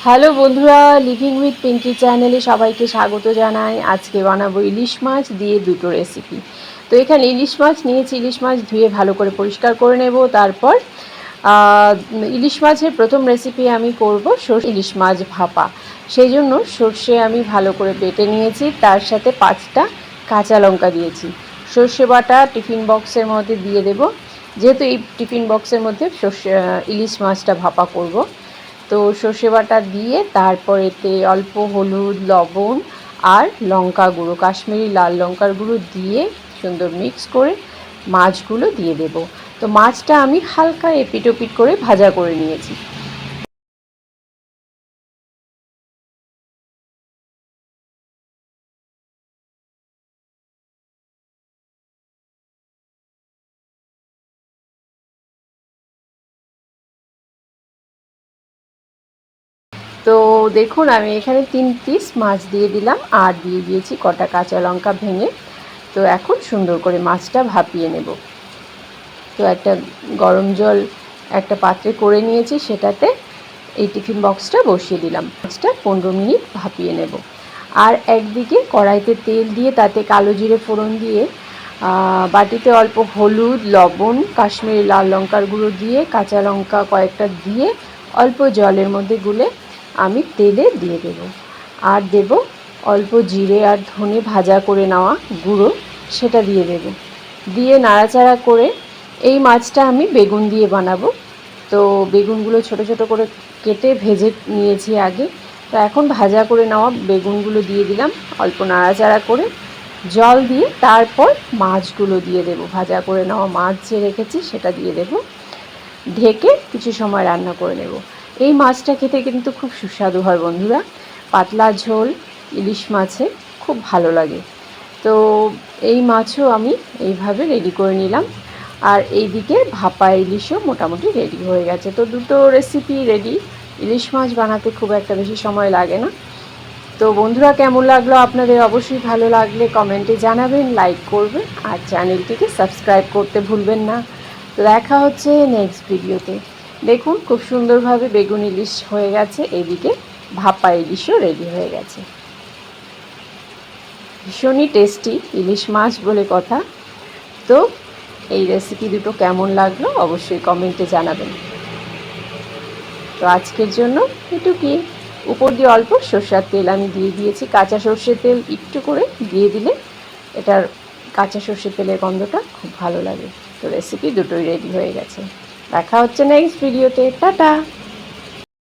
Hello বন্ধুরা, living with Pinki চ্যানেলে সবাইকে স্বাগত জানাই। আজকে বানাবো ইলিশ মাছ দিয়ে দুটো রেসিপি। তো এখানে ইলিশ মাছ নিয়েছি। ইলিশ মাছ ধুয়ে ভালো করে পরিষ্কার করে নেব। তারপর ইলিশ মাছের প্রথম রেসিপি আমি করব সর্ষে ইলিশ মাছ ভাপা। সেই জন্য সর্ষে আমি ভালো করে বেটে নিয়েছি, তার সাথে 5টা কাঁচা লঙ্কা দিয়েছি। সর্ষে বাটা টিফিন বক্সের মধ্যে দিয়ে দেব, যেহেতু এই টিফিন বক্সের মধ্যে ইলিশ মাছটা ভাপা করব। তো সর্ষে বাটা দিয়ে তারপর এতে অল্প হলুদ, লবণ আর লঙ্কা গুঁড়ো, কাশ্মীরি লাল লঙ্কার গুঁড়ো দিয়ে সুন্দর মিক্স করে মাছগুলো দিয়ে দেব। তো মাছটা আমি হালকা এপিট ওপিট করে ভাজা করে নিয়েছি। তো দেখুন, আমি এখানে 3 পিস মাছ দিয়ে দিলাম আর দিয়ে দিয়েছি কটা কাঁচা লঙ্কা ভেঙে। তো এখন সুন্দর করে মাছটা ভাপিয়ে নেব। তো একটা গরম জল একটা পাত্রে করে নিয়েছি, সেটাতে এই টিফিন বক্সটা বসিয়ে দিলাম। মাছটা 15 মিনিট ভাপিয়ে নেব। আর একদিকে কড়াইতে তেল দিয়ে তাতে কালো জিরে ফোড়ন দিয়ে বাটিতে অল্প হলুদ, লবণ, কাশ্মীরি লাল লঙ্কার গুঁড়ো দিয়ে কাঁচা লঙ্কা কয়েকটা দিয়ে অল্প জলের মধ্যে গুলে আমি তেলে দিয়ে দেব। আর দেব অল্প জিরে আর ধনে ভাজা করে নেওয়া গুঁড়ো, সেটা দিয়ে দেব। দিয়ে নাড়াচাড়া করে এই মাছটা আমি বেগুন দিয়ে বানাবো। তো বেগুনগুলো ছোট ছোট করে কেটে ভেজে নিয়েছি আগে। তো এখন ভাজা করে নেওয়া বেগুনগুলো দিয়ে দিলাম, অল্প নাড়াচাড়া করে জল দিয়ে তারপর মাছগুলো দিয়ে দেব। ভাজা করে নেওয়া মাছ যে রেখেছি সেটা দিয়ে দেব, ঢেকে কিছু সময় রান্না করে নেব। এই মাছটা খেতে কিন্তু খুব সুস্বাদু হয় বন্ধুরা। পাতলা ঝোল ইলিশ মাছে খুব ভালো লাগে। তো এই মাছও আমি এইভাবে রেডি করে নিলাম। আর এইদিকে ভাপা ইলিশও মোটামুটি রেডি হয়ে গেছে। তো দুটো রেসিপি রেডি। ইলিশ মাছ বানাতে খুব একটা বেশি সময় লাগে না। তো বন্ধুরা, কেমন লাগলো আপনাদের? অবশ্যই ভালো লাগলে কমেন্টে জানাবেন, লাইক করবেন আর চ্যানেলটিকে সাবস্ক্রাইব করতে ভুলবেন না। তো দেখা হচ্ছে নেক্সট ভিডিওতে। দেখুন, খুব সুন্দরভাবে বেগুন ইলিশ হয়ে গেছে, এদিকে ভাপা ইলিশও রেডি হয়ে গেছে। ভীষণই টেস্টি ইলিশ মাছ বলে কথা। তো এই রেসিপি দুটো কেমন লাগলো অবশ্যই কমেন্টে জানাবেন। তো আজকের জন্য এটুকুই। উপর দিয়ে অল্প সরষের তেল আমি দিয়ে দিয়েছি। কাঁচা সরষের তেল একটু করে দিয়ে দিলে এটার কাঁচা সরষের তেলের গন্ধটা খুব ভালো লাগে। তো রেসিপি দুটোই রেডি হয়ে গেছে। দেখা হচ্ছে নেক্সট ভিডিওতে। টাটা।